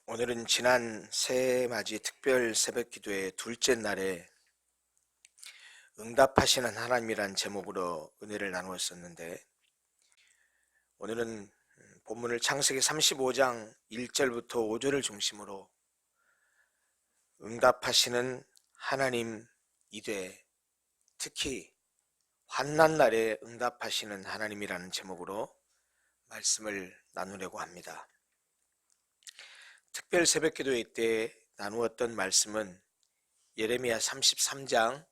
오늘은 지난 새해맞이 특별 새벽기도의 둘째 날에 응답하시는 하나님이란 제목으로 은혜를 나누었었는데, 오늘은 본문을 창세기 35장 1절부터 5절을 중심으로 응답하시는 하나님 이되 특히 환난 날에 응답하시는 하나님이라는 제목으로 말씀을 나누려고 합니다. 특별 새벽기도회 때 나누었던 말씀은 예레미야 33장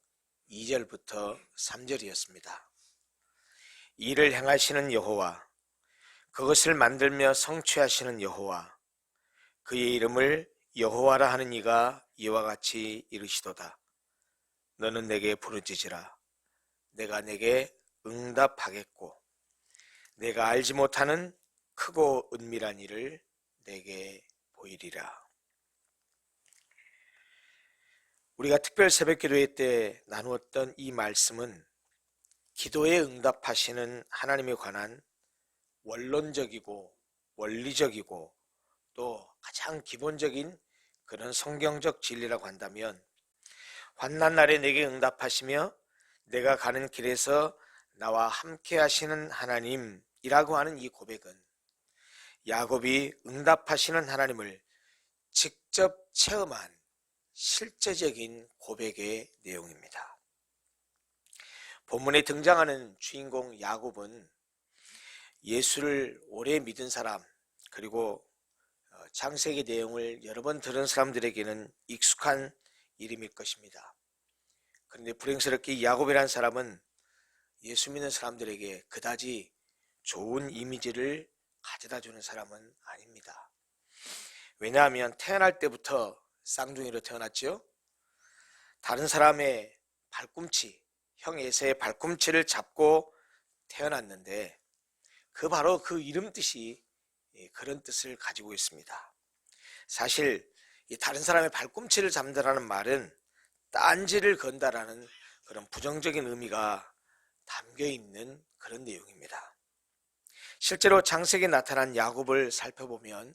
2절부터 3절이었습니다. 이를 행하시는 여호와, 그것을 만들며 성취하시는 여호와, 그의 이름을 여호와라 하는 이가 이와 같이 이르시도다. 너는 내게 부르짖으라. 내가 내게 응답하겠고 내가 알지 못하는 크고 은밀한 일을 내게 보이리라. 우리가 특별 새벽기도회 때 나누었던 이 말씀은 기도에 응답하시는 하나님에 관한 원론적이고 원리적이고 또 가장 기본적인 그런 성경적 진리라고 한다면, 환난 날에 내게 응답하시며 내가 가는 길에서 나와 함께 하시는 하나님이라고 하는 이 고백은 야곱이 응답하시는 하나님을 직접 체험한 실제적인 고백의 내용입니다. 본문에 등장하는 주인공 야곱은 예수를 오래 믿은 사람, 그리고 창세기 내용을 여러 번 들은 사람들에게는 익숙한 이름일 것입니다. 그런데 불행스럽게 야곱이라는 사람은 예수 믿는 사람들에게 그다지 좋은 이미지를 가져다주는 사람은 아닙니다. 왜냐하면 태어날 때부터 쌍둥이로 태어났죠. 다른 사람의 발꿈치, 형 에서의 발꿈치를 잡고 태어났는데 바로 그 이름 뜻이 그런 뜻을 가지고 있습니다. 사실 다른 사람의 발꿈치를 잡는다는 말은 딴지를 건다라는 그런 부정적인 의미가 담겨 있는 그런 내용입니다. 실제로 창세기에 나타난 야곱을 살펴보면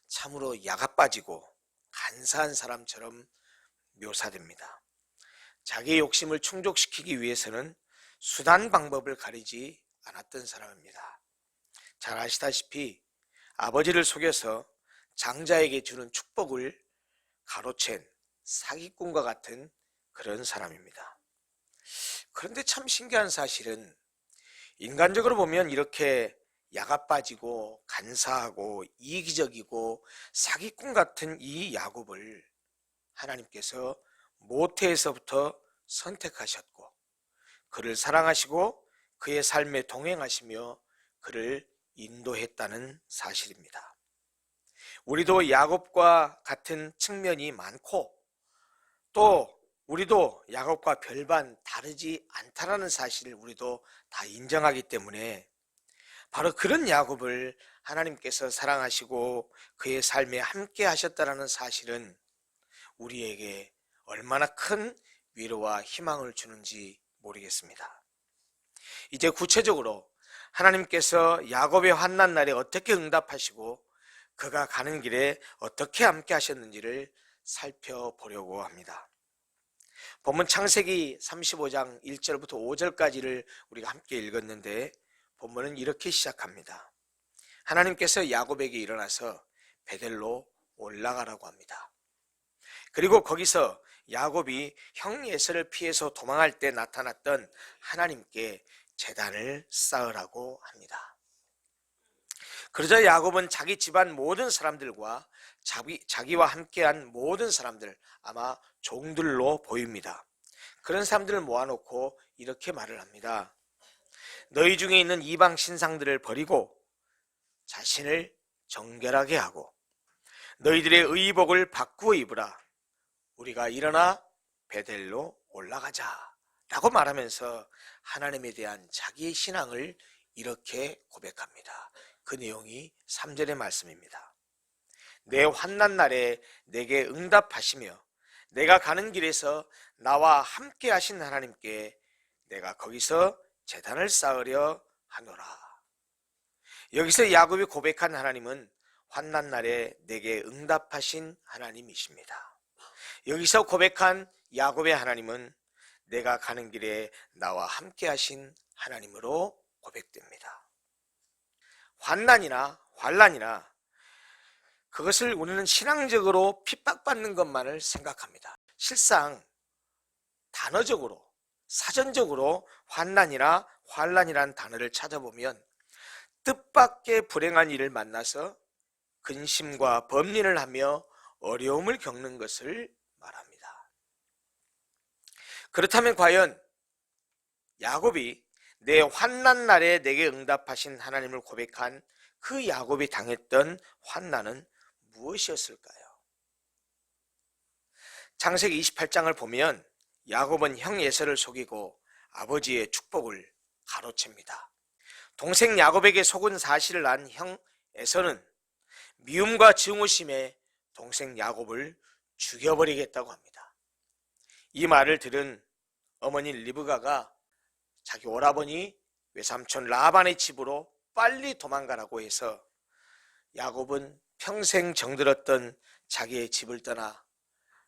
참으로 야가 빠지고 간사한 사람처럼 묘사됩니다. 자기의 욕심을 충족시키기 위해서는 수단 방법을 가리지 않았던 사람입니다. 잘 아시다시피 아버지를 속여서 장자에게 주는 축복을 가로챈 사기꾼과 같은 그런 사람입니다. 그런데 참 신기한 사실은 인간적으로 보면 이렇게 야가 빠지고 간사하고 이기적이고 사기꾼 같은 이 야곱을 하나님께서 모태에서부터 선택하셨고 그를 사랑하시고 그의 삶에 동행하시며 그를 인도했다는 사실입니다. 우리도 야곱과 같은 측면이 많고 또 우리도 야곱과 별반 다르지 않다라는 사실을 우리도 다 인정하기 때문에 바로 그런 야곱을 하나님께서 사랑하시고 그의 삶에 함께 하셨다는 사실은 우리에게 얼마나 큰 위로와 희망을 주는지 모르겠습니다. 이제 구체적으로 하나님께서 야곱의 환난 날에 어떻게 응답하시고 그가 가는 길에 어떻게 함께 하셨는지를 살펴보려고 합니다. 본문 창세기 35장 1절부터 5절까지를 우리가 함께 읽었는데 본문은 이렇게 시작합니다. 하나님께서 야곱에게 일어나서 베델로 올라가라고 합니다. 그리고 거기서 야곱이 형 에서를 피해서 도망할 때 나타났던 하나님께 제단을 쌓으라고 합니다. 그러자 야곱은 자기 집안 모든 사람들과 자기와 함께한 모든 사람들, 아마 종들로 보입니다. 그런 사람들을 모아놓고 이렇게 말을 합니다. 너희 중에 있는 이방 신상들을 버리고 자신을 정결하게 하고 너희들의 의복을 바꾸어 입으라. 우리가 일어나 베델로 올라가자 라고 말하면서 하나님에 대한 자기의 신앙을 이렇게 고백합니다. 그 내용이 3절의 말씀입니다. 내 환난 날에 내게 응답하시며 내가 가는 길에서 나와 함께 하신 하나님께 내가 거기서 제단을 쌓으려 하노라. 여기서 야곱이 고백한 하나님은 환난 날에 내게 응답하신 하나님이십니다. 여기서 고백한 야곱의 하나님은 내가 가는 길에 나와 함께 하신 하나님으로 고백됩니다. 환난이나 그것을 우리는 신앙적으로 핍박받는 것만을 생각합니다. 실상 단어적으로 사전적으로 환난이란 단어를 찾아보면 뜻밖의 불행한 일을 만나서 근심과 범민을 하며 어려움을 겪는 것을 말합니다. 그렇다면 과연 야곱이 내 환난 날에 내게 응답하신 하나님을 고백한 그 야곱이 당했던 환난은 무엇이었을까요? 창세기 28장을 보면 야곱은 형 에서를 속이고 아버지의 축복을 가로챕니다. 동생 야곱에게 속은 사실을 안 형 에서는 미움과 증오심에 동생 야곱을 죽여버리겠다고 합니다. 이 말을 들은 어머니 리브가가 자기 오라버니 외삼촌 라반의 집으로 빨리 도망가라고 해서 야곱은 평생 정들었던 자기의 집을 떠나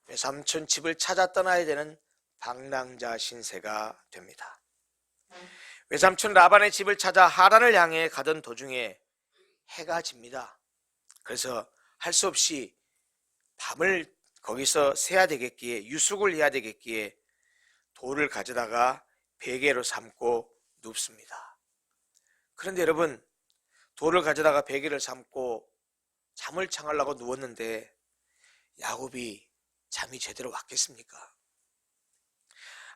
외삼촌 집을 찾아 떠나야 되는 방랑자 신세가 됩니다. 외삼촌 라반의 집을 찾아 하란을 향해 가던 도중에 해가 집니다. 그래서 할 수 없이 밤을 거기서 새야 되겠기에 유숙을 해야 되겠기에 돌을 가져다가 베개로 삼고 눕습니다. 그런데 여러분, 돌을 가져다가 베개를 삼고 잠을 청하려고 누웠는데 야곱이 잠이 제대로 왔겠습니까?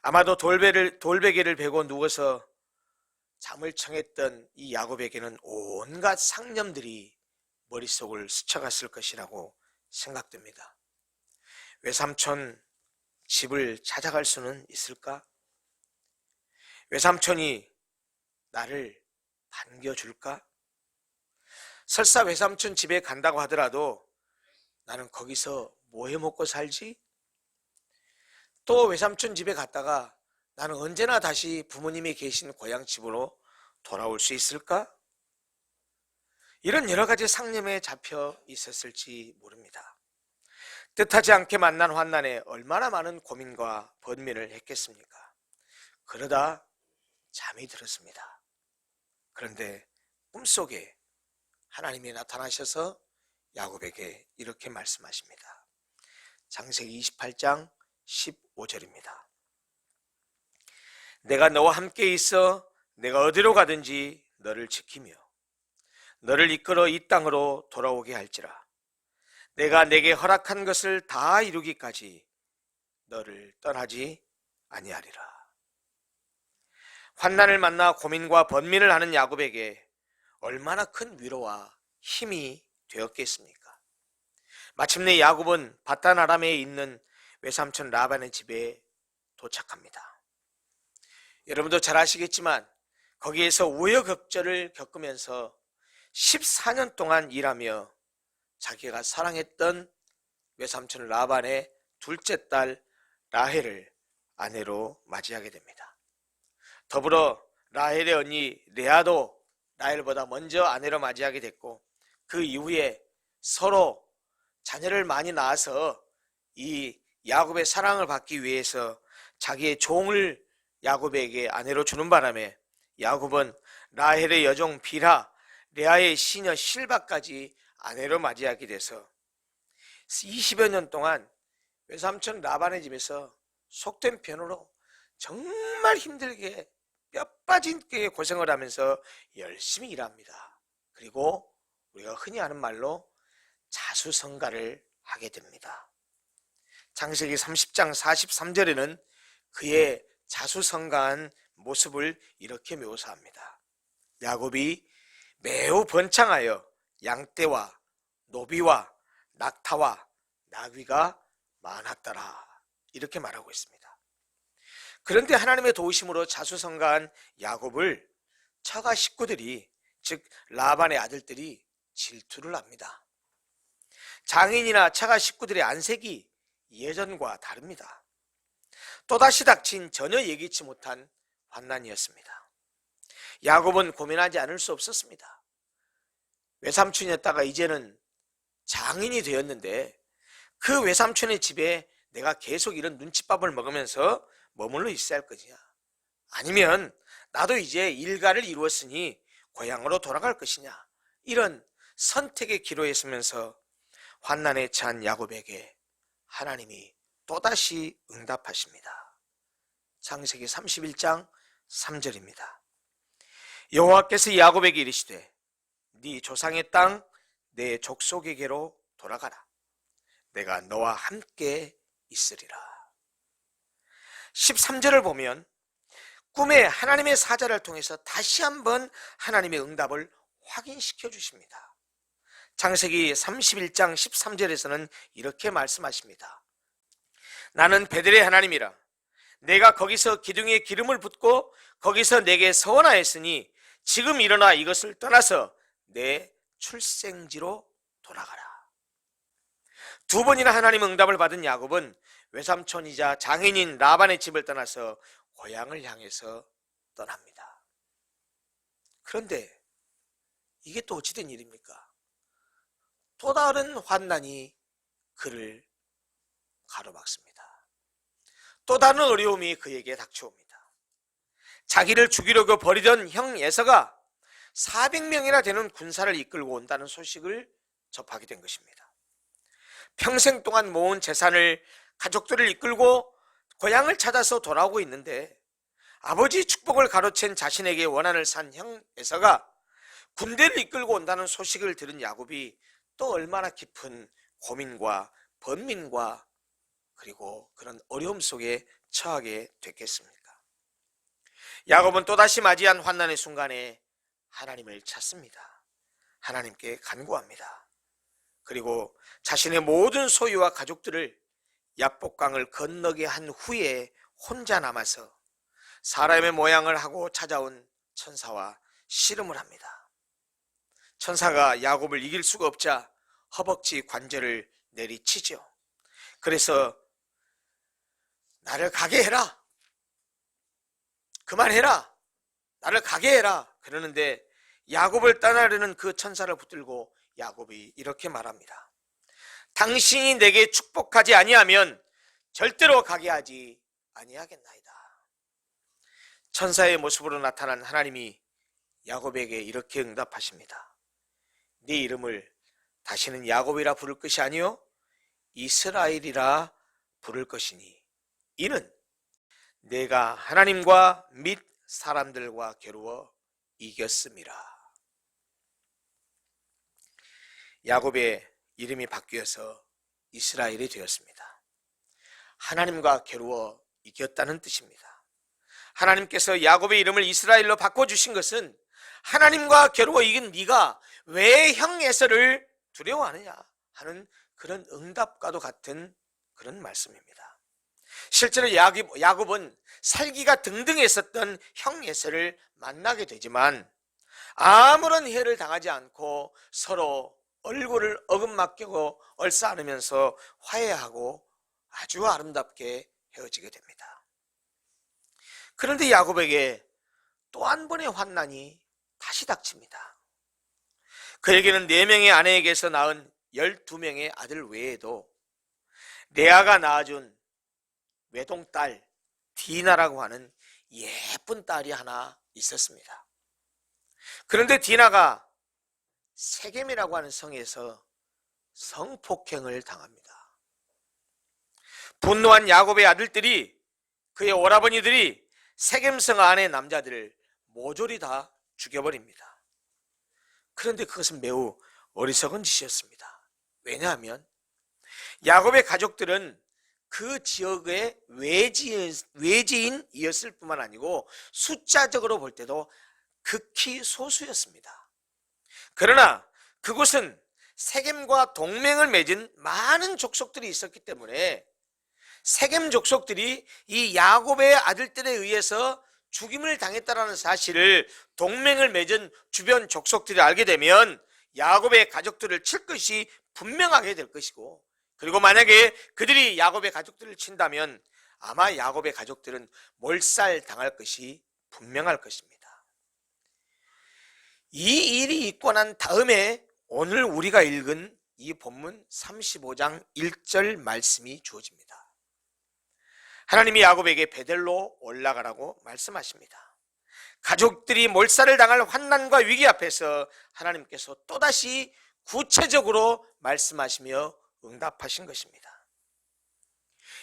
아마도 돌베개를 베고 누워서 잠을 청했던 이 야곱에게는 온갖 상념들이 머릿속을 스쳐갔을 것이라고 생각됩니다. 외삼촌 집을 찾아갈 수는 있을까? 외삼촌이 나를 반겨줄까? 설사 외삼촌 집에 간다고 하더라도 나는 거기서 뭐 해먹고 살지? 또 외삼촌 집에 갔다가 나는 언제나 다시 부모님이 계신 고향 집으로 돌아올 수 있을까? 이런 여러 가지 상념에 잡혀 있었을지 모릅니다. 뜻하지 않게 만난 환난에 얼마나 많은 고민과 번민을 했겠습니까? 그러다 잠이 들었습니다. 그런데 꿈속에 하나님이 나타나셔서 야곱에게 이렇게 말씀하십니다. 창세기 28장 15절입니다. 내가 너와 함께 있어 내가 어디로 가든지 너를 지키며 너를 이끌어 이 땅으로 돌아오게 할지라. 내가 내게 허락한 것을 다 이루기까지 너를 떠나지 아니하리라. 환난을 만나 고민과 번민을 하는 야곱에게 얼마나 큰 위로와 힘이 되었겠습니까? 마침내 야곱은 바단 아람에 있는 외삼촌 라반의 집에 도착합니다. 여러분도 잘 아시겠지만 거기에서 우여곡절을 겪으면서 14년 동안 일하며 자기가 사랑했던 외삼촌 라반의 둘째 딸 라헬을 아내로 맞이하게 됩니다. 더불어 라헬의 언니 레아도 라헬보다 먼저 아내로 맞이하게 됐고 그 이후에 서로 자녀를 많이 낳아서 이 야곱의 사랑을 받기 위해서 자기의 종을 야곱에게 아내로 주는 바람에 야곱은 라헬의 여종 빌하, 레아의 시녀 실바까지 아내로 맞이하게 돼서 20여 년 동안 외삼촌 라반의 집에서 속된 편으로 정말 힘들게 뼈 빠진 게 고생을 하면서 열심히 일합니다. 그리고 우리가 흔히 하는 말로 자수성가를 하게 됩니다. 창세기 30장 43절에는 그의 자수성가한 모습을 이렇게 묘사합니다. 야곱이 매우 번창하여 양떼와 노비와 낙타와 나귀가 많았더라. 이렇게 말하고 있습니다. 그런데 하나님의 도우심으로 자수성가한 야곱을 처가 식구들이, 즉 라반의 아들들이 질투를 합니다. 장인이나 처가 식구들의 안색이 예전과 다릅니다. 또다시 닥친 전혀 예기치 못한 환난이었습니다. 야곱은 고민하지 않을 수 없었습니다. 외삼촌이었다가 이제는 장인이 되었는데 그 외삼촌의 집에 내가 계속 이런 눈칫밥을 먹으면서 머물러 있어야 할 것이냐? 아니면 나도 이제 일가를 이루었으니 고향으로 돌아갈 것이냐? 이런 선택의 기로에 서면서 환난에 처한 야곱에게 하나님이 또다시 응답하십니다. 창세기 31장 3절입니다. 여호와께서 야곱에게 이르시되 네 조상의 땅 내 족속에게로 돌아가라. 내가 너와 함께 있으리라. 13절을 보면 꿈에 하나님의 사자를 통해서 다시 한번 하나님의 응답을 확인시켜 주십니다. 창세기 31장 13절에서는 이렇게 말씀하십니다. 나는 베델의 하나님이라. 내가 거기서 기둥에 기름을 붓고 거기서 내게 서원하였으니 지금 일어나 이것을 떠나서 내 출생지로 돌아가라. 두 번이나 하나님 응답을 받은 야곱은 외삼촌이자 장인인 라반의 집을 떠나서 고향을 향해서 떠납니다. 그런데 이게 또 어찌된 일입니까? 또 다른 환난이 그를 가로막습니다. 또 다른 어려움이 그에게 닥쳐옵니다. 자기를 죽이려고 버리던 형 에서가 400명이나 되는 군사를 이끌고 온다는 소식을 접하게 된 것입니다. 평생 동안 모은 재산을 가족들을 이끌고 고향을 찾아서 돌아오고 있는데 아버지 축복을 가로챈 자신에게 원한을 산 형 에서가 군대를 이끌고 온다는 소식을 들은 야곱이 또 얼마나 깊은 고민과 번민과 그리고 그런 어려움 속에 처하게 됐겠습니까? 야곱은 또다시 맞이한 환난의 순간에 하나님을 찾습니다. 하나님께 간구합니다. 그리고 자신의 모든 소유와 가족들을 야복강을 건너게 한 후에 혼자 남아서 사람의 모양을 하고 찾아온 천사와 씨름을 합니다. 천사가 야곱을 이길 수가 없자 허벅지 관절을 내리치죠. 그래서 나를 가게 해라. 그만해라. 나를 가게 해라. 그러는데 야곱을 떠나려는 그 천사를 붙들고 야곱이 이렇게 말합니다. 당신이 내게 축복하지 아니하면 절대로 가게 하지 아니하겠나이다. 천사의 모습으로 나타난 하나님이 야곱에게 이렇게 응답하십니다. 네 이름을 다시는 야곱이라 부를 것이 아니요 이스라엘이라 부를 것이니 이는 내가 하나님과 및 사람들과 겨루어 이겼음이라. 야곱의 이름이 바뀌어서 이스라엘이 되었습니다. 하나님과 겨루어 이겼다는 뜻입니다. 하나님께서 야곱의 이름을 이스라엘로 바꿔주신 것은 하나님과 겨루어 이긴 네가 왜 형 에서를 두려워하느냐 하는 그런 응답과도 같은 그런 말씀입니다. 실제로 야곱은 살기가 등등했었던 형 에서를 만나게 되지만 아무런 해를 당하지 않고 서로 얼굴을 어긋맞고 얼싸안으면서 화해하고 아주 아름답게 헤어지게 됩니다. 그런데 야곱에게 또 한 번의 환난이 다시 닥칩니다. 그에게는 4명의 아내에게서 낳은 12명의 아들 외에도 레아가 낳아준 외동딸 디나라고 하는 예쁜 딸이 하나 있었습니다. 그런데 디나가 세겜이라고 하는 성에서 성폭행을 당합니다. 분노한 야곱의 아들들이 그의 오라버니들이 세겜성 안의 남자들을 모조리 다 죽여버립니다. 그런데 그것은 매우 어리석은 짓이었습니다. 왜냐하면 야곱의 가족들은 그 지역의 외지인이었을 뿐만 아니고 숫자적으로 볼 때도 극히 소수였습니다. 그러나 그곳은 세겜과 동맹을 맺은 많은 족속들이 있었기 때문에 세겜 족속들이 이 야곱의 아들들에 의해서 죽임을 당했다는 사실을 동맹을 맺은 주변 족속들이 알게 되면 야곱의 가족들을 칠 것이 분명하게 될 것이고, 그리고 만약에 그들이 야곱의 가족들을 친다면 아마 야곱의 가족들은 몰살당할 것이 분명할 것입니다. 이 일이 있고 난 다음에 오늘 우리가 읽은 이 본문 35장 1절 말씀이 주어집니다. 하나님이 야곱에게 베델로 올라가라고 말씀하십니다. 가족들이 몰살을 당할 환난과 위기 앞에서 하나님께서 또다시 구체적으로 말씀하시며 응답하신 것입니다.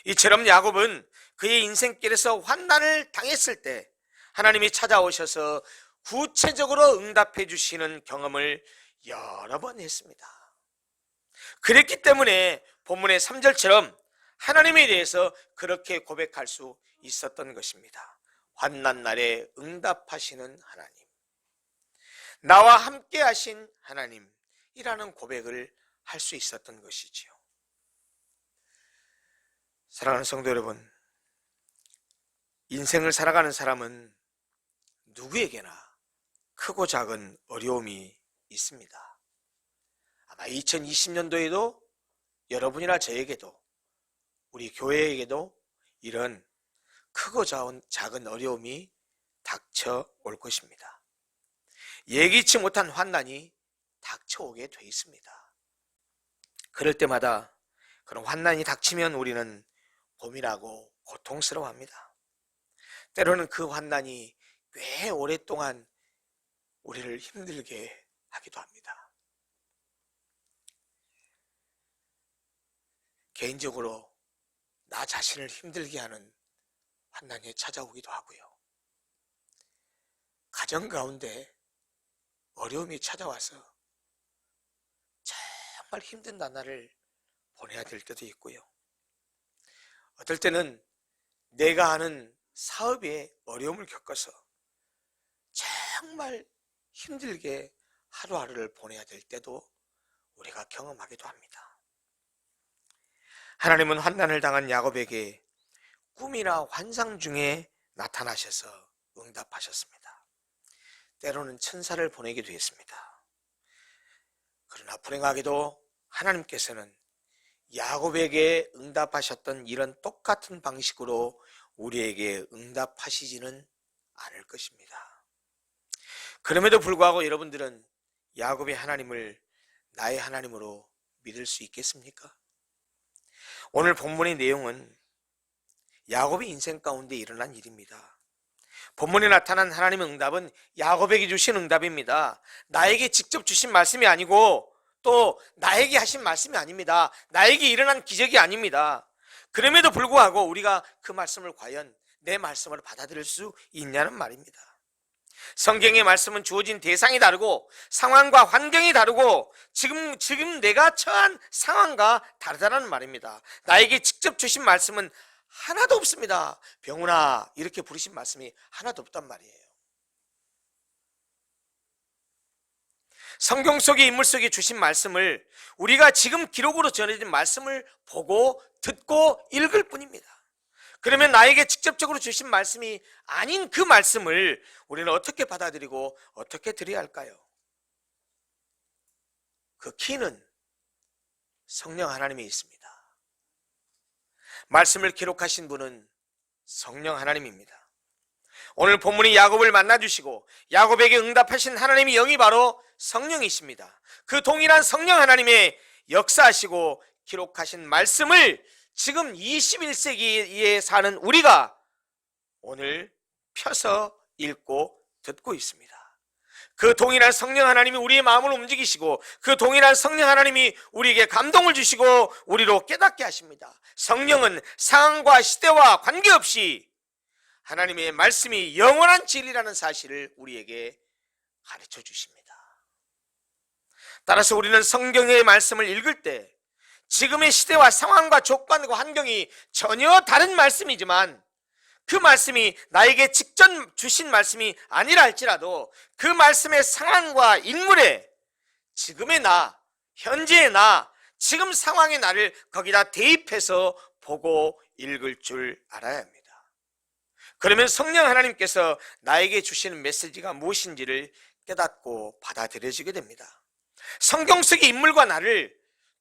이처럼 야곱은 그의 인생길에서 환난을 당했을 때 하나님이 찾아오셔서 구체적으로 응답해 주시는 경험을 여러 번 했습니다. 그랬기 때문에 본문의 3절처럼 하나님에 대해서 그렇게 고백할 수 있었던 것입니다. 환난 날에 응답하시는 하나님, 나와 함께 하신 하나님이라는 고백을 할 수 있었던 것이지요. 사랑하는 성도 여러분, 인생을 살아가는 사람은 누구에게나 크고 작은 어려움이 있습니다. 아마 2020년도에도 여러분이나 저에게도, 우리 교회에게도 이런 크고 작은 어려움이 닥쳐올 것입니다. 예기치 못한 환난이 닥쳐오게 돼 있습니다. 그럴 때마다 그런 환난이 닥치면 우리는 고민하고 고통스러워합니다. 때로는 그 환난이 꽤 오랫동안 우리를 힘들게 하기도 합니다. 개인적으로 나 자신을 힘들게 하는 환난이 찾아오기도 하고요. 가정 가운데 어려움이 찾아와서 정말 힘든 나날을 보내야 될 때도 있고요. 어떨 때는 내가 하는 사업에 어려움을 겪어서 정말 힘들게 하루하루를 보내야 될 때도 우리가 경험하기도 합니다. 하나님은 환난을 당한 야곱에게 꿈이나 환상 중에 나타나셔서 응답하셨습니다. 때로는 천사를 보내기도 했습니다. 그러나 불행하게도 하나님께서는 야곱에게 응답하셨던 이런 똑같은 방식으로 우리에게 응답하시지는 않을 것입니다. 그럼에도 불구하고 여러분들은 야곱의 하나님을 나의 하나님으로 믿을 수 있겠습니까? 오늘 본문의 내용은 야곱의 인생 가운데 일어난 일입니다. 본문에 나타난 하나님의 응답은 야곱에게 주신 응답입니다. 나에게 직접 주신 말씀이 아니고 또 나에게 하신 말씀이 아닙니다. 나에게 일어난 기적이 아닙니다. 그럼에도 불구하고 우리가 그 말씀을 과연 내 말씀을 받아들일 수 있냐는 말입니다. 성경의 말씀은 주어진 대상이 다르고 상황과 환경이 다르고 지금 내가 처한 상황과 다르다는 말입니다. 나에게 직접 주신 말씀은 하나도 없습니다. 병훈아, 이렇게 부르신 말씀이 하나도 없단 말이에요. 성경 속의 인물 속에 주신 말씀을 우리가 지금 기록으로 전해진 말씀을 보고 듣고 읽을 뿐입니다. 그러면 나에게 직접적으로 주신 말씀이 아닌 그 말씀을 우리는 어떻게 받아들이고 어떻게 드려야 할까요? 그 키는 성령 하나님에 있습니다. 말씀을 기록하신 분은 성령 하나님입니다. 오늘 본문이 야곱을 만나주시고 야곱에게 응답하신 하나님의 영이 바로 성령이십니다. 그 동일한 성령 하나님의 역사하시고 기록하신 말씀을 지금 21세기에 사는 우리가 오늘 펴서 읽고 듣고 있습니다. 그 동일한 성령 하나님이 우리의 마음을 움직이시고 그 동일한 성령 하나님이 우리에게 감동을 주시고 우리로 깨닫게 하십니다. 성령은 상황과 시대와 관계없이 하나님의 말씀이 영원한 진리라는 사실을 우리에게 가르쳐 주십니다. 따라서 우리는 성경의 말씀을 읽을 때 지금의 시대와 상황과 조건과 환경이 전혀 다른 말씀이지만 그 말씀이 나에게 직접 주신 말씀이 아니라 할지라도 그 말씀의 상황과 인물에 지금의 나, 현재의 나, 지금 상황의 나를 거기다 대입해서 보고 읽을 줄 알아야 합니다. 그러면 성령 하나님께서 나에게 주시는 메시지가 무엇인지를 깨닫고 받아들여지게 됩니다. 성경 속의 인물과 나를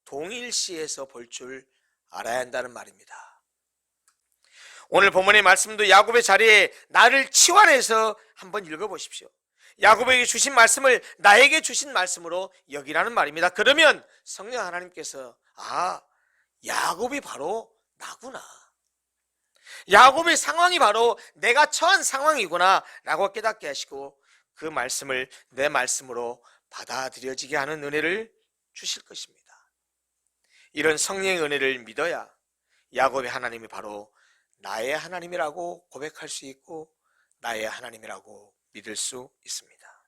동일시해서 볼 줄 알아야 한다는 말입니다. 오늘 본문의 말씀도 야곱의 자리에 나를 치환해서 한번 읽어보십시오. 야곱에게 주신 말씀을 나에게 주신 말씀으로 여기라는 말입니다. 그러면 성령 하나님께서 야곱이 바로 나구나, 야곱의 상황이 바로 내가 처한 상황이구나 라고 깨닫게 하시고 그 말씀을 내 말씀으로 받아들여지게 하는 은혜를 주실 것입니다. 이런 성령의 은혜를 믿어야 야곱의 하나님이 바로 나의 하나님이라고 고백할 수 있고 나의 하나님이라고 믿을 수 있습니다.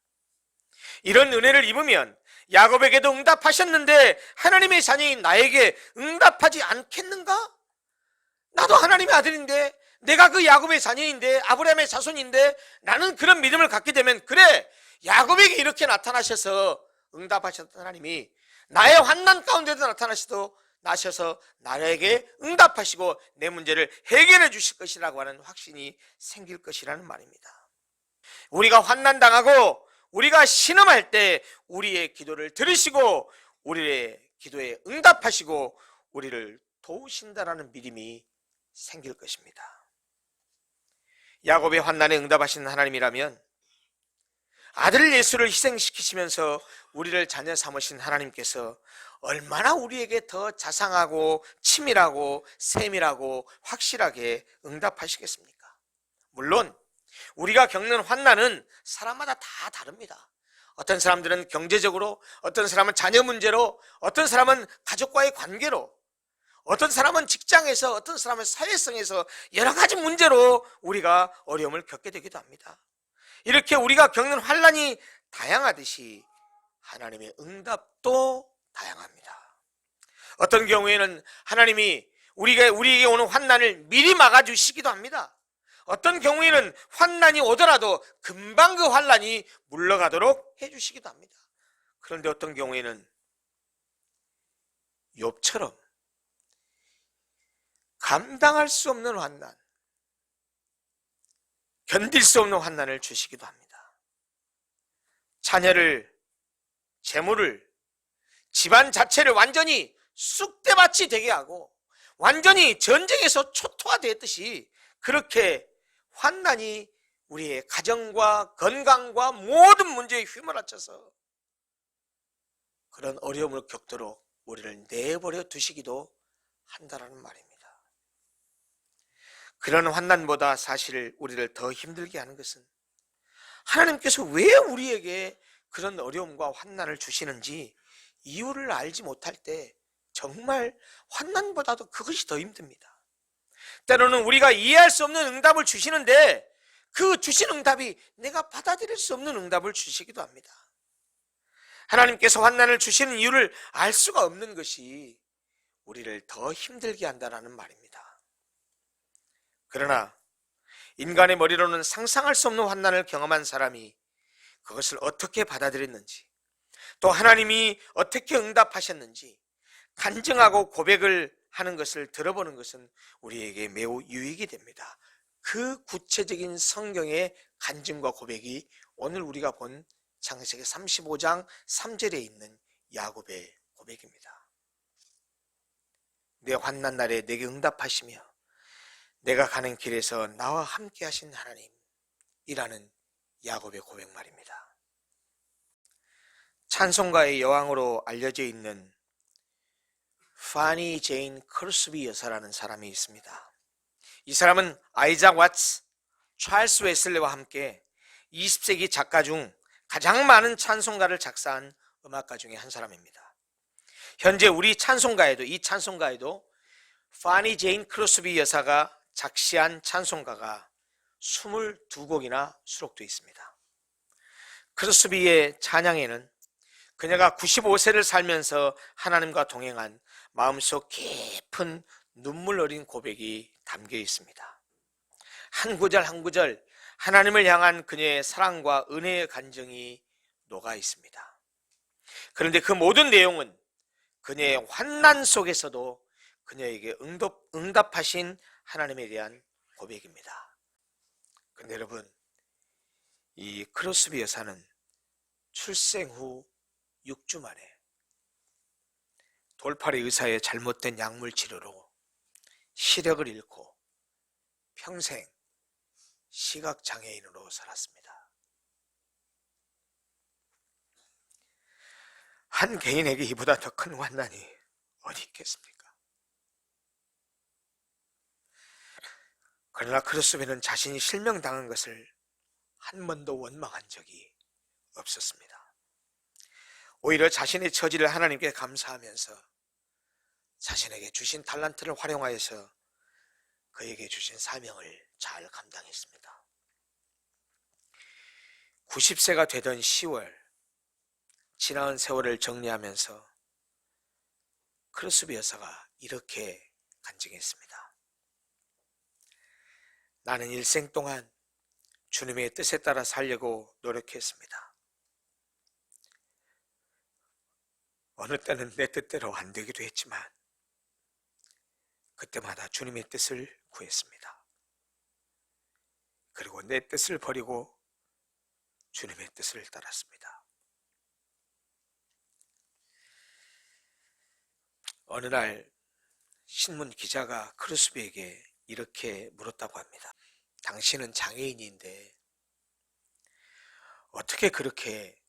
이런 은혜를 입으면 야곱에게도 응답하셨는데 하나님의 자녀인 나에게 응답하지 않겠는가? 나도 하나님의 아들인데, 내가 그 야곱의 자녀인데, 아브라함의 자손인데, 나는 그런 믿음을 갖게 되면, 그래, 야곱에게 이렇게 나타나셔서 응답하셨던 하나님이 나의 환난 가운데도 나셔서 나에게 응답하시고 내 문제를 해결해 주실 것이라고 하는 확신이 생길 것이라는 말입니다. 우리가 환난당하고 우리가 신음할 때 우리의 기도를 들으시고 우리의 기도에 응답하시고 우리를 도우신다라는 믿음이 생길 것입니다. 야곱의 환난에 응답하시는 하나님이라면 아들 예수를 희생시키시면서 우리를 자녀 삼으신 하나님께서 얼마나 우리에게 더 자상하고 치밀하고 세밀하고 확실하게 응답하시겠습니까? 물론 우리가 겪는 환난은 사람마다 다 다릅니다. 어떤 사람들은 경제적으로, 어떤 사람은 자녀 문제로, 어떤 사람은 가족과의 관계로, 어떤 사람은 직장에서, 어떤 사람은 사회성에서 여러 가지 문제로 우리가 어려움을 겪게 되기도 합니다. 이렇게 우리가 겪는 환난이 다양하듯이 하나님의 응답도 다양합니다. 어떤 경우에는 하나님이 우리에게 오는 환난을 미리 막아주시기도 합니다. 어떤 경우에는 환난이 오더라도 금방 그 환난이 물러가도록 해주시기도 합니다. 그런데 어떤 경우에는 욥처럼 감당할 수 없는 환난, 견딜 수 없는 환난을 주시기도 합니다. 자녀를, 재물을, 집안 자체를 완전히 쑥대밭이 되게 하고 완전히 전쟁에서 초토화되었듯이 그렇게 환난이 우리의 가정과 건강과 모든 문제에 휘몰아쳐서 그런 어려움을 겪도록 우리를 내버려 두시기도 한다라는 말입니다. 그런 환난보다 사실 우리를 더 힘들게 하는 것은 하나님께서 왜 우리에게 그런 어려움과 환난을 주시는지 이유를 알지 못할 때 정말 환난보다도 그것이 더 힘듭니다. 때로는 우리가 이해할 수 없는 응답을 주시는데 그 주신 응답이 내가 받아들일 수 없는 응답을 주시기도 합니다. 하나님께서 환난을 주시는 이유를 알 수가 없는 것이 우리를 더 힘들게 한다는 말입니다. 그러나 인간의 머리로는 상상할 수 없는 환난을 경험한 사람이 그것을 어떻게 받아들였는지, 또 하나님이 어떻게 응답하셨는지 간증하고 고백을 하는 것을 들어보는 것은 우리에게 매우 유익이 됩니다. 그 구체적인 성경의 간증과 고백이 오늘 우리가 본 창세기 35장 3절에 있는 야곱의 고백입니다. 내 환난 날에 내게 응답하시며 내가 가는 길에서 나와 함께 하신 하나님이라는 야곱의 고백 말입니다. 찬송가의 여왕으로 알려져 있는 파니 제인 크로스비 여사라는 사람이 있습니다. 이 사람은 아이작 왓츠, 찰스 웨슬리와 함께 20세기 작가 중 가장 많은 찬송가를 작사한 음악가 중에 한 사람입니다. 현재 우리 찬송가에도, 이 찬송가에도 파니 제인 크로스비 여사가 작시한 찬송가가 22곡이나 수록되어 있습니다. 크로스비의 찬양에는 그녀가 95세를 살면서 하나님과 동행한 마음속 깊은 눈물 어린 고백이 담겨 있습니다. 한 구절 한 구절 하나님을 향한 그녀의 사랑과 은혜의 간증이 녹아 있습니다. 그런데 그 모든 내용은 그녀의 환난 속에서도 그녀에게 응답하신 하나님에 대한 고백입니다. 그런데 여러분, 이 크로스비 여사는 출생 후 6주 만에 돌팔이 의사의 잘못된 약물 치료로 시력을 잃고 평생 시각장애인으로 살았습니다. 한 개인에게 이보다 더 큰 환난이 어디 있겠습니까? 그러나 크루스베는 자신이 실명당한 것을 한 번도 원망한 적이 없었습니다. 오히려 자신의 처지를 하나님께 감사하면서 자신에게 주신 달란트를 활용하여서 그에게 주신 사명을 잘 감당했습니다. 90세가 되던 10월, 지나은 세월을 정리하면서 크루스베 여사가 이렇게 간증했습니다. 나는 일생 동안 주님의 뜻에 따라 살려고 노력했습니다. 어느 때는 내 뜻대로 안 되기도 했지만 그때마다 주님의 뜻을 구했습니다. 그리고 내 뜻을 버리고 주님의 뜻을 따랐습니다. 어느 날 신문 기자가 크루스베에게 이렇게 물었다고 합니다. 당신은 장애인인데 어떻게 그렇게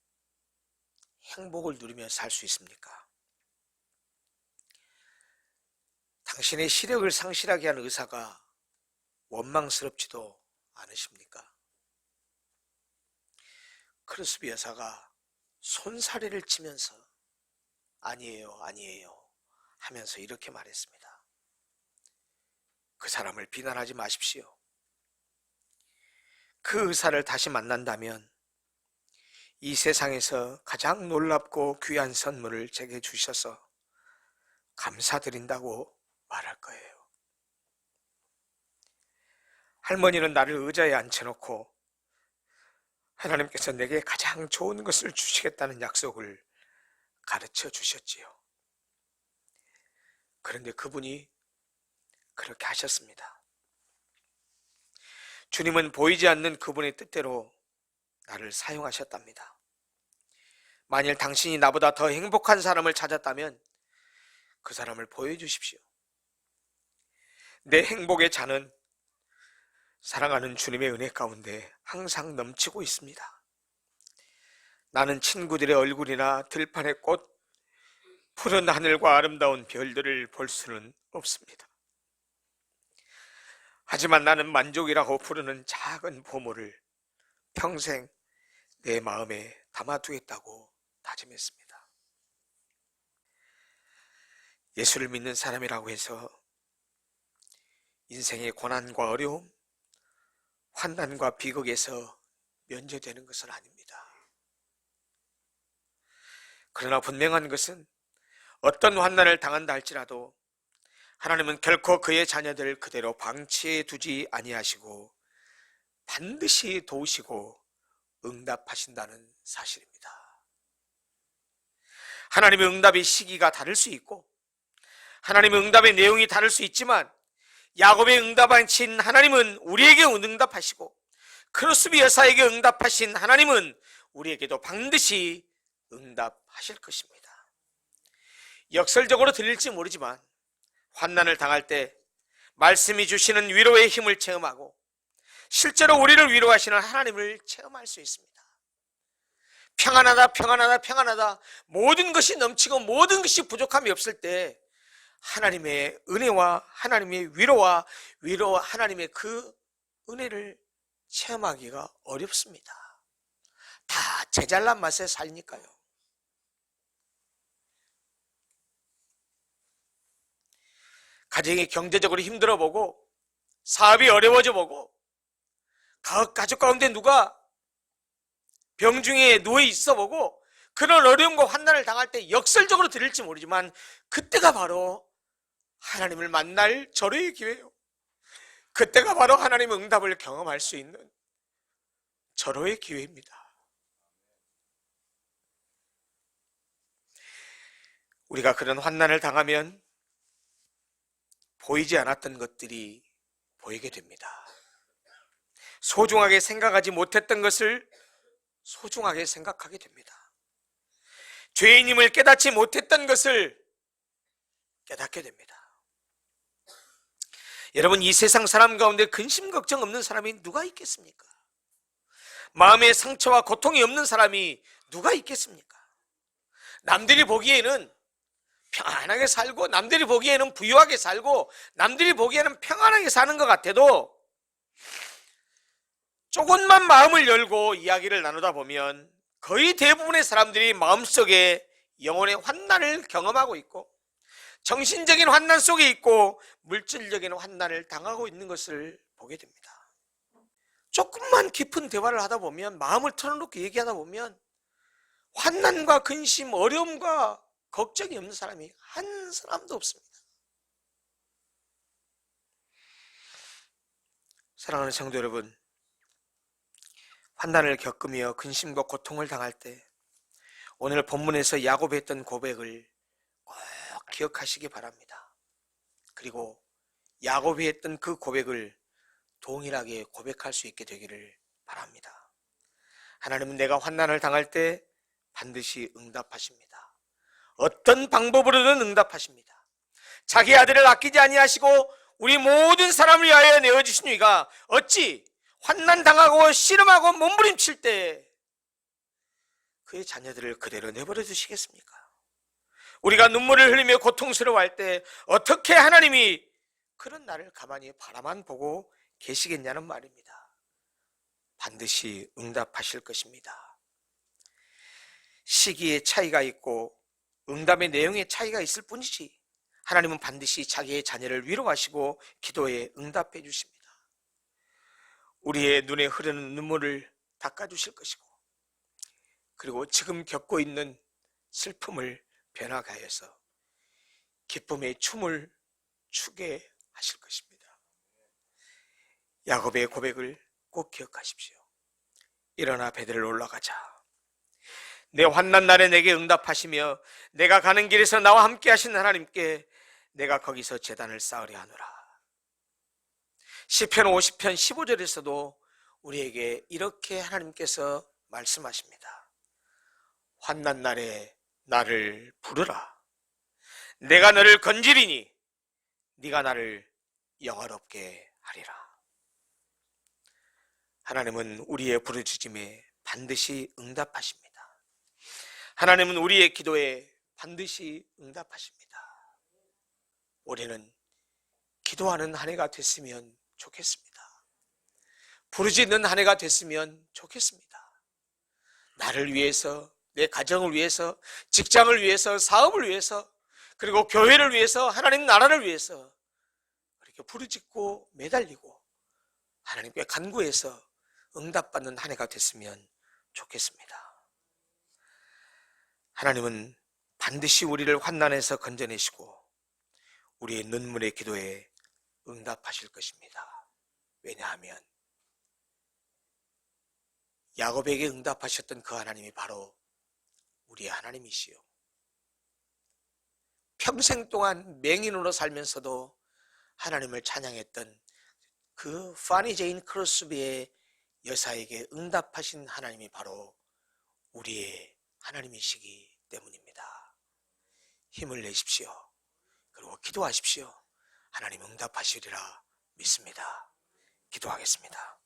행복을 누리며 살 수 있습니까? 당신의 시력을 상실하게 한 의사가 원망스럽지도 않으십니까? 크루스베 여사가 손사래를 치면서 아니에요, 아니에요 하면서 이렇게 말했습니다. 그 사람을 비난하지 마십시오. 그 의사를 다시 만난다면 이 세상에서 가장 놀랍고 귀한 선물을 제게 주셔서 감사드린다고 말할 거예요. 할머니는 나를 의자에 앉혀놓고 하나님께서 내게 가장 좋은 것을 주시겠다는 약속을 가르쳐 주셨지요. 그런데 그분이 그렇게 하셨습니다. 주님은 보이지 않는 그분의 뜻대로 나를 사용하셨답니다. 만일 당신이 나보다 더 행복한 사람을 찾았다면 그 사람을 보여주십시오. 내 행복의 잔은 사랑하는 주님의 은혜 가운데 항상 넘치고 있습니다. 나는 친구들의 얼굴이나 들판의 꽃, 푸른 하늘과 아름다운 별들을 볼 수는 없습니다. 하지만 나는 만족이라고 부르는 작은 보물을 평생 내 마음에 담아두겠다고 다짐했습니다. 예수를 믿는 사람이라고 해서 인생의 고난과 어려움, 환난과 비극에서 면제되는 것은 아닙니다. 그러나 분명한 것은 어떤 환난을 당한다 할지라도 하나님은 결코 그의 자녀들을 그대로 방치해 두지 아니하시고 반드시 도우시고 응답하신다는 사실입니다. 하나님의 응답의 시기가 다를 수 있고 하나님의 응답의 내용이 다를 수 있지만 야곱의 응답하신 하나님은 우리에게 응답하시고 크루스베 여사에게 응답하신 하나님은 우리에게도 반드시 응답하실 것입니다. 역설적으로 들릴지 모르지만 환난을 당할 때 말씀이 주시는 위로의 힘을 체험하고 실제로 우리를 위로하시는 하나님을 체험할 수 있습니다. 평안하다, 평안하다, 평안하다. 모든 것이 넘치고 모든 것이 부족함이 없을 때 하나님의 은혜와 하나님의 위로와 하나님의 그 은혜를 체험하기가 어렵습니다. 다 제 잘난 맛에 살니까요. 가정이 경제적으로 힘들어 보고 사업이 어려워져 보고 가족 가운데 누가 병중에 누워 있어 보고 그런 어려움과 환난을 당할 때 역설적으로 들릴지 모르지만 그때가 바로 하나님을 만날 절호의 기회예요. 그때가 바로 하나님의 응답을 경험할 수 있는 절호의 기회입니다. 우리가 그런 환난을 당하면 보이지 않았던 것들이 보이게 됩니다. 소중하게 생각하지 못했던 것을 소중하게 생각하게 됩니다. 죄인임을 깨닫지 못했던 것을 깨닫게 됩니다. 여러분, 이 세상 사람 가운데 근심 걱정 없는 사람이 누가 있겠습니까? 마음의 상처와 고통이 없는 사람이 누가 있겠습니까? 남들이 보기에는 평안하게 살고, 남들이 보기에는 부유하게 살고, 남들이 보기에는 평안하게 사는 것 같아도 조금만 마음을 열고 이야기를 나누다 보면 거의 대부분의 사람들이 마음속에 영혼의 환난을 경험하고 있고, 정신적인 환난 속에 있고, 물질적인 환난을 당하고 있는 것을 보게 됩니다. 조금만 깊은 대화를 하다 보면, 마음을 털어놓고 얘기하다 보면 환난과 근심, 어려움과 걱정이 없는 사람이 한 사람도 없습니다. 사랑하는 성도 여러분, 환난을 겪으며 근심과 고통을 당할 때 오늘 본문에서 야곱이 했던 고백을 꼭 기억하시기 바랍니다. 그리고 야곱이 했던 그 고백을 동일하게 고백할 수 있게 되기를 바랍니다. 하나님은 내가 환난을 당할 때 반드시 응답하십니다. 어떤 방법으로든 응답하십니다. 자기 아들을 아끼지 아니하시고 우리 모든 사람을 위하여 내어주신 이가 어찌 환난 당하고 씨름하고 몸부림칠 때 그의 자녀들을 그대로 내버려 두시겠습니까? 우리가 눈물을 흘리며 고통스러워할 때 어떻게 하나님이 그런 나를 가만히 바라만 보고 계시겠냐는 말입니다. 반드시 응답하실 것입니다. 시기의 차이가 있고 응답의 내용의 차이가 있을 뿐이지 하나님은 반드시 자기의 자녀를 위로하시고 기도에 응답해 주십니다. 우리의 눈에 흐르는 눈물을 닦아주실 것이고, 그리고 지금 겪고 있는 슬픔을 변하게 하여서 기쁨의 춤을 추게 하실 것입니다. 야곱의 고백을 꼭 기억하십시오. 일어나 베들을 올라가자. 내 환난 날에 내게 응답하시며 내가 가는 길에서 나와 함께 하신 하나님께 내가 거기서 제단을 쌓으려 하노라. 시편 50편 15절에서도 우리에게 이렇게 하나님께서 말씀하십니다. 환난 날에 나를 부르라. 내가 너를 건지리니 네가 나를 영화롭게 하리라. 하나님은 우리의 부르짖음에 반드시 응답하십니다. 하나님은 우리의 기도에 반드시 응답하십니다. 올해는 기도하는 한 해가 됐으면 좋겠습니다. 부르짖는 한 해가 됐으면 좋겠습니다. 나를 위해서, 내 가정을 위해서, 직장을 위해서, 사업을 위해서, 그리고 교회를 위해서, 하나님 나라를 위해서 그렇게 부르짖고 매달리고 하나님께 간구해서 응답받는 한 해가 됐으면 좋겠습니다. 하나님은 반드시 우리를 환난에서 건져내시고 우리의 눈물의 기도에 응답하실 것입니다. 왜냐하면 야곱에게 응답하셨던 그 하나님이 바로 우리의 하나님이시요, 평생 동안 맹인으로 살면서도 하나님을 찬양했던 그 파니 제인 크로스비의 여사에게 응답하신 하나님이 바로 우리의 하나님이시기 때문입니다. 힘을 내십시오. 그리고 기도하십시오. 하나님 응답하시리라 믿습니다. 기도하겠습니다.